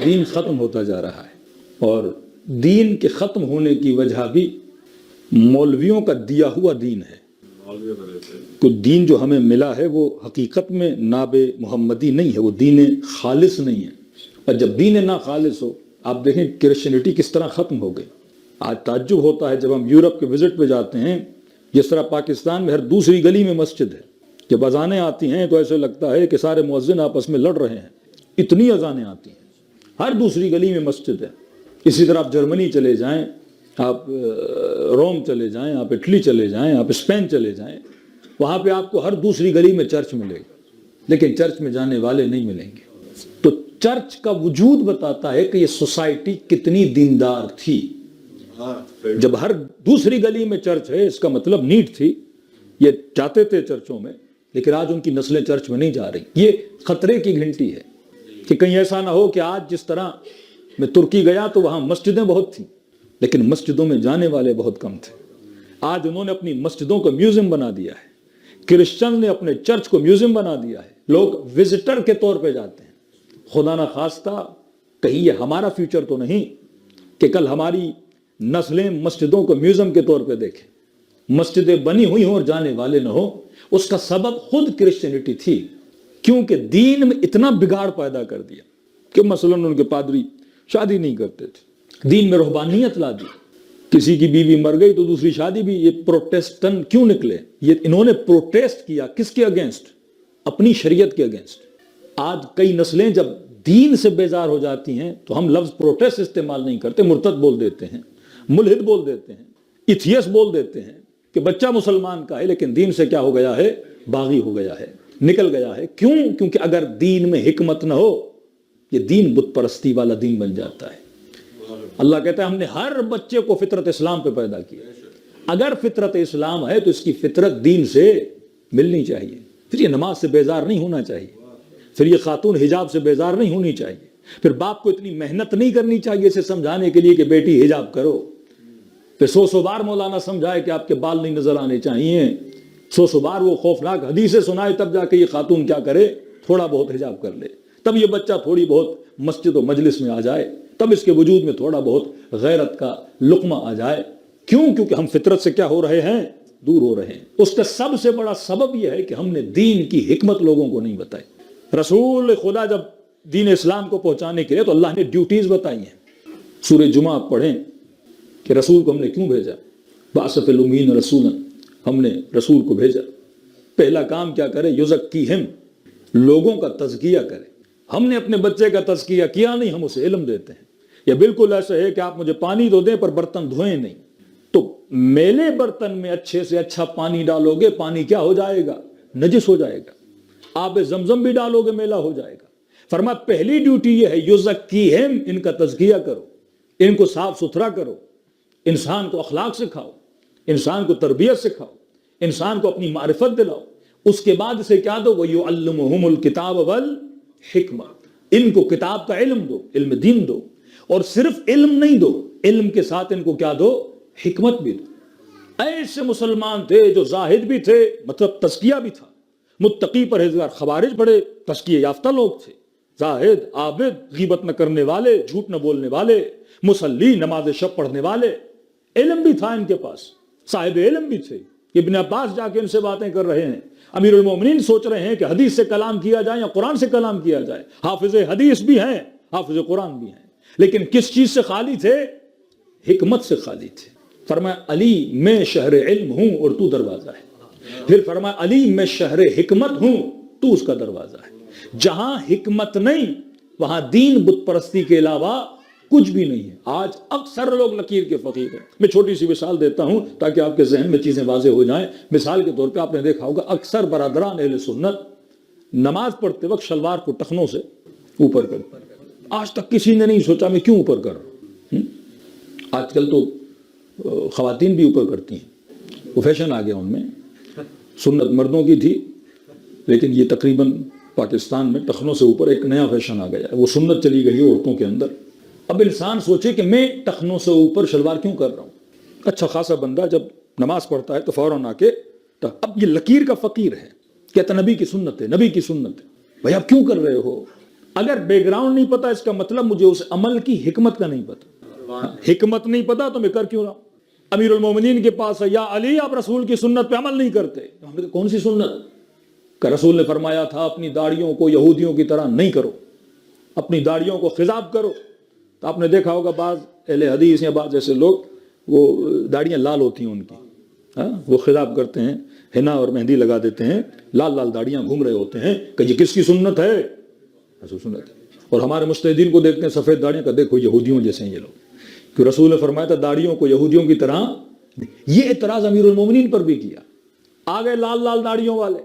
دین ختم ہوتا جا رہا ہے، اور دین کے ختم ہونے کی وجہ بھی مولویوں کا دیا ہوا دین ہے۔ تو دین جو ہمیں ملا ہے وہ حقیقت میں ناب محمدی نہیں ہے، وہ دین خالص نہیں ہے۔ اور جب دین نہ خالص ہو، آپ دیکھیں کرسچینٹی کس طرح ختم ہو گئی۔ آج تعجب ہوتا ہے جب ہم یورپ کے وزٹ پہ جاتے ہیں، جس طرح پاکستان میں ہر دوسری گلی میں مسجد ہے، جب اذانیں آتی ہیں تو ایسے لگتا ہے کہ سارے مؤذن آپس میں لڑ رہے ہیں، اتنی اذانیں آتی ہیں، ہر دوسری گلی میں مسجد ہے۔ اسی طرح آپ جرمنی چلے جائیں، آپ روم چلے جائیں، آپ اٹلی چلے جائیں، آپ اسپین چلے جائیں، وہاں پہ آپ کو ہر دوسری گلی میں چرچ ملے گا، لیکن چرچ میں جانے والے نہیں ملیں گے۔ تو چرچ کا وجود بتاتا ہے کہ یہ سوسائٹی کتنی دیندار تھی۔ جب ہر دوسری گلی میں چرچ ہے، اس کا مطلب نیڈ تھی، یہ جاتے تھے چرچوں میں، لیکن آج ان کی نسلیں چرچ میں نہیں جا رہی۔ یہ خطرے کی گھنٹی ہے کہ کہیں ایسا نہ ہو کہ آج جس طرح میں ترکی گیا تو وہاں مسجدیں بہت تھیں، لیکن مسجدوں میں جانے والے بہت کم تھے۔ آج انہوں نے اپنی مسجدوں کو میوزیم بنا دیا ہے، کرسچن نے اپنے چرچ کو میوزیم بنا دیا ہے، لوگ وزٹر کے طور پہ جاتے ہیں۔ خدا نہ خواستہ کہیں یہ ہمارا فیوچر تو نہیں کہ کل ہماری نسلیں مسجدوں کو میوزیم کے طور پہ دیکھیں، مسجدیں بنی ہوئی ہوں اور جانے والے نہ ہوں۔ اس کا سبب خود کرسچینٹی تھی، کیونکہ دین میں اتنا بگاڑ پیدا کر دیا کہ مثلاً ان کے پادری شادی نہیں کرتے تھے، دین میں رہبانیت لا دی، کسی کی بیوی مر گئی تو دوسری شادی بھی۔ یہ پروٹیسٹنٹ کیوں نکلے؟ یہ انہوں نے پروٹیسٹ کیا کس کے اگینسٹ؟ اپنی شریعت کے اگینسٹ۔ آج کئی نسلیں جب دین سے بیزار ہو جاتی ہیں تو ہم لفظ پروٹیسٹ استعمال نہیں کرتے، مرتد بول دیتے ہیں، ملحد بول دیتے ہیں، ایتھیس بول دیتے ہیں کہ بچہ مسلمان کا ہے لیکن دین سے کیا ہو گیا ہے؟ باغی ہو گیا ہے، نکل گیا ہے۔ کیوں؟ کیونکہ اگر دین میں حکمت نہ ہو، یہ دین بت پرستی والا دین بن جاتا ہے۔ اللہ کہتا ہے ہم نے ہر بچے کو فطرت اسلام پہ پیدا کیا۔ اگر فطرت اسلام ہے تو اس کی فطرت دین سے ملنی چاہیے، پھر یہ نماز سے بیزار نہیں ہونا چاہیے، پھر یہ خاتون حجاب سے بیزار نہیں ہونی چاہیے، پھر باپ کو اتنی محنت نہیں کرنی چاہیے اسے سمجھانے کے لیے کہ بیٹی حجاب کرو، پھر سو بار مولانا سمجھائے کہ آپ کے بال نہیں نظر آنے چاہیے، سو بار وہ خوفناک حدیثیں سنائے، تب جا کے یہ خاتون کیا کرے؟ تھوڑا بہت حجاب کر لے، تب یہ بچہ تھوڑی بہت مسجد و مجلس میں آ جائے، تب اس کے وجود میں تھوڑا بہت غیرت کا لقمہ آ جائے۔ کیوں؟ کیونکہ ہم فطرت سے کیا ہو رہے ہیں؟ دور ہو رہے ہیں۔ اس کا سب سے بڑا سبب یہ ہے کہ ہم نے دین کی حکمت لوگوں کو نہیں بتائی۔ رسول خدا جب دین اسلام کو پہنچانے کے لیے تو اللہ نے ڈیوٹیز بتائی ہیں۔ سورہ جمعہ آپ پڑھیں کہ رسول کو ہم نے کیوں بھیجا؟ باسف الامین رسولا، ہم نے رسول کو بھیجا، پہلا کام کیا کرے؟ یزکیہم، لوگوں کا تزکیہ کرے۔ ہم نے اپنے بچے کا تزکیہ کیا نہیں، ہم اسے علم دیتے ہیں۔ یہ بالکل ایسا ہے کہ آپ مجھے پانی تو دیں پر برتن دھوئیں نہیں۔ تو میلے برتن میں اچھے سے اچھا پانی ڈالو گے، پانی کیا ہو جائے گا؟ نجس ہو جائے گا۔ آپ زمزم بھی ڈالو گے، میلا ہو جائے گا۔ فرمایا پہلی ڈیوٹی یہ ہے یزکیہم، ان کا تزکیہ کرو، ان کو صاف ستھرا کرو، انسان کو اخلاق سکھاؤ، انسان کو تربیت سکھاؤ، انسان کو اپنی معرفت دلاؤ۔ اس کے بعد سے کیا دو؟ وَيُعَلِّمُهُمُ الْكِتَابَ وَالْحِکْمَةَ، ان کو کتاب کا علم دو، علم دین دو، اور صرف علم نہیں دو، علم کے ساتھ ان کو کیا دو؟ حکمت بھی دو۔ ایسے مسلمان تھے جو زاہد بھی تھے، مطلب تزکیہ بھی تھا، متقی پرہیزگار۔ خوارج بڑے تزکیہ یافتہ لوگ تھے، زاہد، عابد، غیبت نہ کرنے والے، جھوٹ نہ بولنے والے، مصلی، نماز شب پڑھنے والے، علم بھی تھا ان کے پاس، صاحب علم بھی تھے۔ ابن عباس جا کے ان سے باتیں کر رہے ہیں، امیر المومنین سوچ رہے ہیں کہ حدیث سے کلام کیا جائے یا قرآن سے کلام کیا جائے۔ حافظ حدیث بھی ہیں، حافظ قرآن بھی ہیں، لیکن کس چیز سے خالی تھے؟ حکمت سے خالی تھے۔ فرمایا علی میں شہر علم ہوں اور تو دروازہ ہے۔ پھر فرمایا علی میں شہر حکمت ہوں، تو اس کا دروازہ ہے۔ جہاں حکمت نہیں وہاں دین بت پرستی کے علاوہ کچھ بھی نہیں ہے۔ آج اکثر لوگ لکیر کے فقیر ہیں۔ میں چھوٹی سی مثال دیتا ہوں تاکہ آپ کے ذہن میں چیزیں واضح ہو جائیں۔ مثال کے طور پہ آپ نے دیکھا ہوگا اکثر برادران اہل سنت نماز پڑھتے وقت شلوار کو ٹخنوں سے اوپر کرتے ہیں۔ آج تک کسی نے نہیں سوچا میں کیوں اوپر کر رہا ہوں۔ آج کل تو خواتین بھی اوپر کرتی ہیں، وہ فیشن آ گیا ان میں۔ سنت مردوں کی تھی، لیکن یہ تقریباً پاکستان میں ٹخنوں سے اوپر ایک نیا فیشن آ گیا ہے، وہ سنت چلی گئی ہے عورتوں کے اندر۔ اب انسان سوچے کہ میں ٹخنوں سے اوپر شلوار کیوں کر رہا ہوں؟ اچھا خاصا بندہ جب نماز پڑھتا ہے تو فوراً آ کے اب یہ لکیر کا فقیر ہے، کہتا نبی کی سنت ہے، نبی کی سنت ہے۔ بھائی آپ کیوں کر رہے ہو؟ اگر بیک گراؤنڈ نہیں پتا اس کا مطلب مجھے اس عمل کی حکمت کا نہیں پتا. حکمت نہیں پتا تو میں کر کیوں رہا ہوں. امیر المومنین کے پاس ہے, یا علی آپ رسول کی سنت پہ عمل نہیں کرتے. ہم نے کہا کون سی سنت؟ کہ رسول نے فرمایا تھا اپنی داڑھیوں کو یہودیوں کی طرح نہیں کرو, اپنی داڑھیوں کو خضاب کرو. تو آپ نے دیکھا ہوگا بعض اہل حدیث یا بعض ایسے لوگ وہ داڑیاں لال ہوتی ہیں ان کی, وہ خضاب کرتے ہیں, ہنا اور مہندی لگا دیتے ہیں, لال لال داڑیاں گھوم رہے ہوتے ہیں کہ یہ کس کی سنت ہے؟ رسول سنت ہے. اور ہمارے مجتہدین کو دیکھتے ہیں سفید داڑیاں کا, دیکھو یہودیوں جیسے ہیں یہ لوگ, کہ رسول نے فرمایا تھا داڑیوں کو یہودیوں کی طرح. یہ اعتراض امیر المومنین پر بھی کیا. آگے لال لال داڑیوں والے,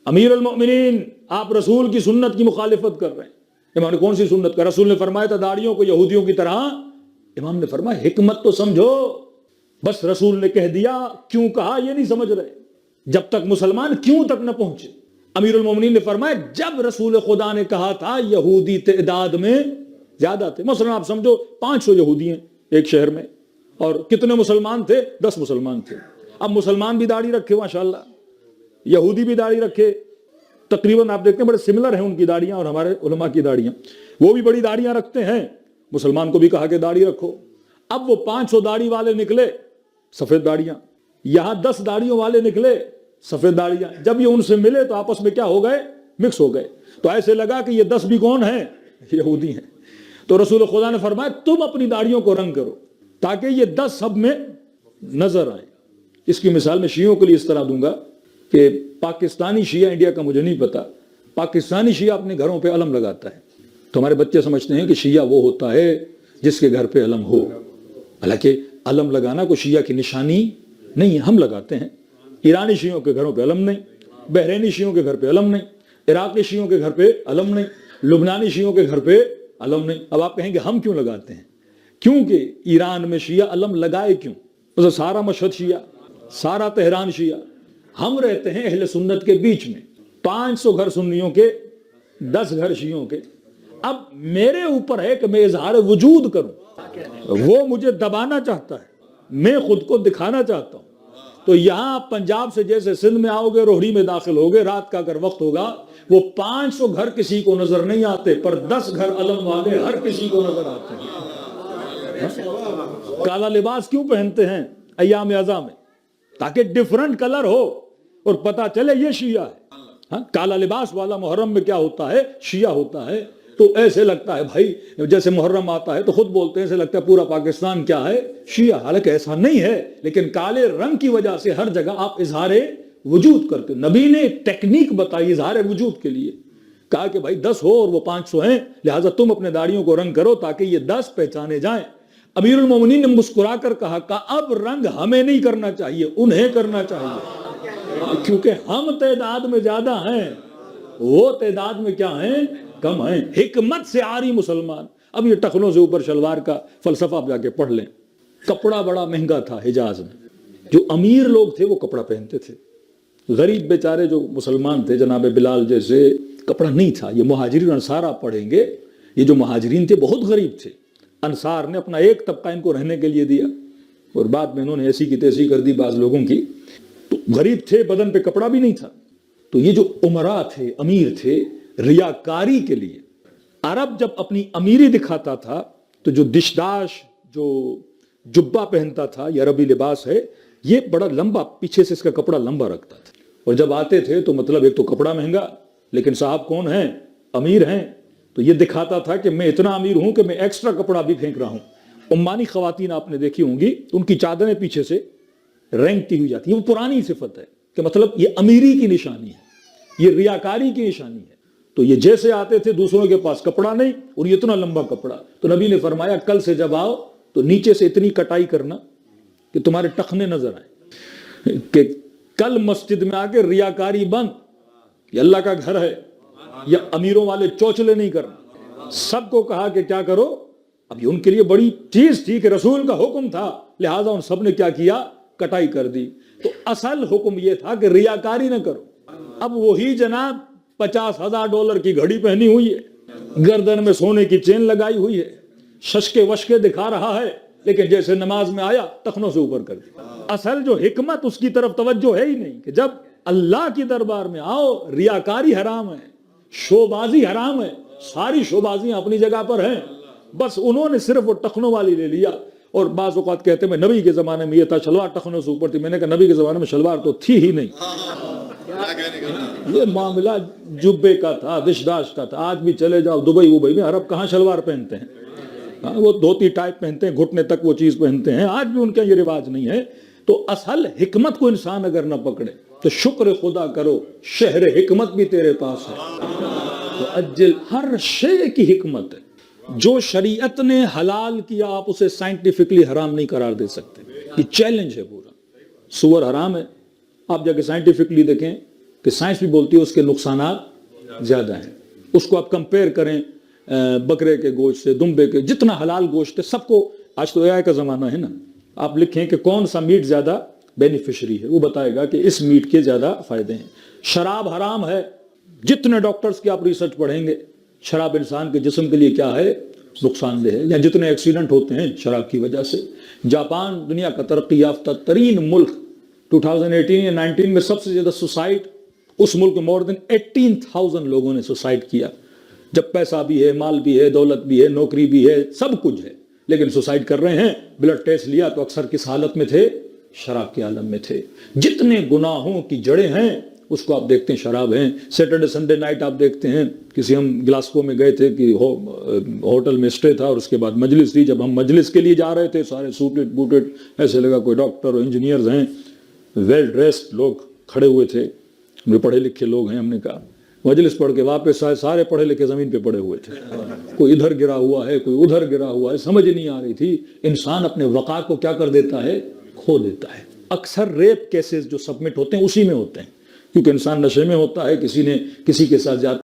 امیر المومنین آپ رسول کی سنت کی مخالفت کر رہے ہیں. امام نے کون سی سنت کا؟ رسول نے فرمایا تھا داڑیوں کو یہودیوں کی طرح. امام نے فرمایا حکمت تو سمجھو, بس رسول نے کہہ دیا, کیوں کہا یہ نہیں سمجھ رہے. جب تک مسلمان کیوں تک نہ پہنچے. امیر المومنین نے فرمایا جب رسول خدا نے کہا تھا یہودی تعداد میں زیادہ تھے, مثلا آپ سمجھو 500 یہودی ہیں ایک شہر میں, اور کتنے مسلمان تھے؟ 10 مسلمان تھے. اب مسلمان بھی داڑھی رکھے ماشاءاللہ, یہودی بھی داڑھی رکھے, تقریباً آپ دیکھتے ہیں بڑے سملر ہیں ان کی داڑیاں اور ہمارے علماء کی داڑیاں. وہ بھی بڑی داڑیاں رکھتے ہیں, مسلمان کو بھی کہا کہ داڑھی رکھو. اب وہ 500 داڑھی والے نکلے سفید داڑیاں, یہاں 10 داڑھیوں والے نکلے سفید داڑیاں. جب یہ ان سے ملے تو آپس میں کیا ہو گئے؟ مکس ہو گئے. تو ایسے لگا کہ یہ 10 بھی کون ہیں؟ یہودی ہیں. تو رسول خدا نے فرمایا تم اپنی داڑھیوں کو رنگ کرو تاکہ یہ 10 سب میں نظر آئے. اس کی مثال میں شیعوں کے لیے اس طرح دوں گا کہ پاکستانی شیعہ, انڈیا کا مجھے نہیں پتا, پاکستانی شیعہ اپنے گھروں پہ علم لگاتا ہے. تو ہمارے بچے سمجھتے ہیں کہ شیعہ وہ ہوتا ہے جس کے گھر پہ علم ہو, حالانکہ علم لگانا کوئی شیعہ کی نشانی نہیں ہے. ہم لگاتے ہیں. ایرانی شیعوں کے گھروں پہ علم نہیں, بحرینی شیعوں کے گھر پہ علم نہیں, عراقی شیعوں کے گھر پہ علم نہیں, لبنانی شیعوں کے گھر پہ علم نہیں. اب آپ کہیں گے ہم کیوں لگاتے ہیں؟ کیونکہ ایران میں شیعہ علم لگائے کیوں؟ مثلا سارا مشہد شیعہ, سارا تہران شیعہ. ہم رہتے ہیں اہل سنت کے بیچ میں, 500 گھر سنیوں کے, 10 گھر شیعوں کے. اب میرے اوپر ہے کہ میں اظہار وجود کروں, وہ مجھے دبانا چاہتا ہے, میں خود کو دکھانا چاہتا ہوں. تو یہاں پنجاب سے جیسے سندھ میں آؤ گے, روہڑی میں داخل ہوگے, رات کا اگر وقت ہوگا, وہ 500 گھر کسی کو نظر نہیں آتے, پر 10 گھر علم والے ہر کسی کو نظر آتے ہیں. کالا لباس کیوں پہنتے ہیں ایام اعزاں میں؟ تاکہ ڈیفرنٹ کلر ہو اور پتا چلے یہ شیعہ ہے. کالا لباس والا محرم میں کیا ہوتا ہے؟ شیعہ ہوتا ہے. تو ایسے لگتا ہے بھائی, جیسے محرم آتا ہے تو خود بولتے ہیں ایسے لگتا ہے پورا پاکستان کیا ہے؟ شیعہ. حالانکہ ایسا نہیں ہے, لیکن کالے رنگ کی وجہ سے ہر جگہ آپ اظہار وجود کرتے. نبی نے ایک ٹیکنیک بتائی اظہار وجود کے لیے, کہا کہ بھائی 10 ہو اور وہ 500 ہیں, لہٰذا تم اپنے داڑھیوں کو رنگ کرو تاکہ یہ 10 پہچانے جائیں. امیر المومنین نے مسکرا کر کہا اب رنگ ہمیں نہیں کرنا چاہیے, انہیں کرنا چاہیے, کیونکہ ہم تعداد میں زیادہ ہیں, وہ تعداد میں کیا ہیں؟ کم ہیں. حکمت سے آری مسلمان. اب یہ ٹخنوں سے اوپر شلوار کا فلسفہ آپ جا کے پڑھ لیں. کپڑا بڑا مہنگا تھا حجاز میں, جو امیر لوگ تھے وہ کپڑا پہنتے تھے, غریب بیچارے جو مسلمان تھے جناب بلال جیسے کپڑا نہیں تھا. یہ مہاجرین انصار آپ پڑھیں گے, یہ جو مہاجرین تھے بہت غریب تھے. انصار نے اپنا ایک طبقہ ان کو رہنے کے لیے دیا, اور بعد میں انہوں نے ایسی کی تیسی کر دی بعض لوگوں کی. تو غریب تھے, بدن پہ کپڑا بھی نہیں تھا. تو یہ جو امراء تھے, امیر تھے, ریاکاری کے لیے عرب جب اپنی امیری دکھاتا تھا تو جو دشداش, جو جبہ پہنتا تھا, یہ عربی لباس ہے, یہ بڑا لمبا, پیچھے سے اس کا کپڑا لمبا رکھتا تھا. اور جب آتے تھے تو مطلب ایک تو کپڑا مہنگا, لیکن صاحب کون ہیں؟ امیر ہیں. تو یہ دکھاتا تھا کہ میں اتنا امیر ہوں کہ میں ایکسٹرا کپڑا بھی پھینک رہا ہوں. عمانی خواتین آپ نے دیکھی ہوں گی, ان کی چادریں پیچھے سے رینگتی ہوئی جاتی ہیں. وہ پرانی صفت ہے کہ مطلب یہ امیری کی نشانی ہے, یہ ریاکاری کی نشانی ہے. تو یہ جیسے آتے تھے, دوسروں کے پاس کپڑا نہیں اور یہ اتنا لمبا کپڑا. تو نبی نے فرمایا کل سے جب آؤ تو نیچے سے اتنی کٹائی کرنا کہ تمہارے ٹخنے نظر آئیں, کہ کل مسجد میں آ کے ریاکاری بند, یہ اللہ کا گھر ہے, یا امیروں والے چوچلے نہیں کرنا. سب کو کہا کہ کیا کرو. اب یہ ان کے لیے بڑی چیز تھی کہ رسول کا حکم تھا, لہٰذا ان سب نے کیا کیا؟ کٹائی کر دی. تو اصل حکم یہ تھا کہ ریاکاری نہ کرو. اب وہی جناب $50,000 کی گھڑی پہنی ہوئی ہے, گردن میں سونے کی چین لگائی ہوئی ہے, ششکے وشکے دکھا رہا ہے, لیکن جیسے نماز میں آیا ٹخنوں سے اوپر کر دی. اصل جو حکمت اس کی طرف توجہ ہے ہی نہیں, کہ جب اللہ کی دربار میں آؤ ریاکاری حرام ہے, شو بازی حرام ہے, ساری شوبازیاں اپنی جگہ پر ہیں، بس انہوں نے صرف وہ ٹخنوں والی لے لیا. اور بعض اوقات کہتے ہیں میں نبی کے زمانے میں یہ تھا شلوار ٹخنوں سے اوپر تھی. میں نے کہا نبی کے زمانے میں شلوار تو تھی ہی نہیں، یہ معاملہ جبے کا تھا، دشداش کا تھا. آج بھی چلے جاؤ دبئی وبئی میں، عرب کہاں شلوار پہنتے ہیں؟ وہ دھوتی ٹائپ پہنتے ہیں، گھٹنے تک وہ چیز پہنتے ہیں. آج بھی ان کا یہ رواج نہیں ہے. تو اصل حکمت کو انسان اگر نہ پکڑے تو شکر خدا کرو، شہر حکمت بھی تیرے پاس ہے. تو اجل، ہر شے کی حکمت ہے. جو شریعت نے حلال کیا آپ اسے سائنٹیفکلی حرام نہیں قرار دے سکتے. یہ چیلنج ہے پورا. سور حرام ہے، آپ جا کے سائنٹیفکلی دیکھیں کہ سائنس بھی بولتی ہے اس کے نقصانات زیادہ ہیں. اس کو آپ کمپیئر کریں بکرے کے گوشت سے، دمبے کے، جتنا حلال گوشت ہے سب کو. آج تو اے آئی کا زمانہ ہے نا، آپ لکھیں کہ کون سا میٹ زیادہ بینیفیشری ہے، وہ بتائے گا کہ اس میٹ کے زیادہ فائدے ہیں. شراب حرام ہے، جتنے ڈاکٹرز کی آپ ریسرچ پڑھیں گے شراب انسان کے جسم کے لیے کیا ہے، نقصان دہ ہے. یا جتنے ایکسیڈنٹ ہوتے ہیں شراب کی وجہ سے. جاپان دنیا کا ترقی یافتہ ترین ملک، 2018 یا 19 میں سب سے زیادہ سوسائڈ اس ملک میں more than 18,000 لوگوں نے سوسائڈ کیا. جب پیسہ بھی ہے، مال بھی ہے، دولت بھی ہے، نوکری بھی ہے، سب کچھ ہے، لیکن سوسائڈ کر رہے ہیں. بلڈ ٹیسٹ لیا تو اکثر کس حالت میں تھے؟ شراب کے عالم میں تھے. جتنے گناہوں کی جڑیں ہیں اس کو آپ دیکھتے ہیں شراب ہیں. سیٹرڈے سنڈے نائٹ آپ دیکھتے ہیں، کسی ہم گلاسکو میں گئے تھے کہ ہوٹل میں اسٹے تھا اور اس کے بعد مجلس تھی. جب ہم مجلس کے لیے جا رہے تھے سارے سوٹڈ بوٹڈ، ایسے لگا کوئی ڈاکٹر اور انجینئرز ہیں، ویل ڈریسڈ لوگ کھڑے ہوئے تھے، پڑھے لکھے لوگ ہیں. ہم نے کہا مجلس پڑھ کے واپس آئے، سارے پڑھے لکھے زمین پہ پڑے ہوئے تھے. کوئی ادھر گرا ہوا ہے، کوئی ادھر گرا ہوا ہے، سمجھ نہیں آ رہی تھی. انسان اپنے وقار کو کیا کر دیتا ہے؟ کھو دیتا ہے. اکثر ریپ کیسز جو سبمٹ ہوتے ہیں اسی میں ہوتے ہیں، کیونکہ انسان نشے میں ہوتا ہے، کسی نے کسی کے ساتھ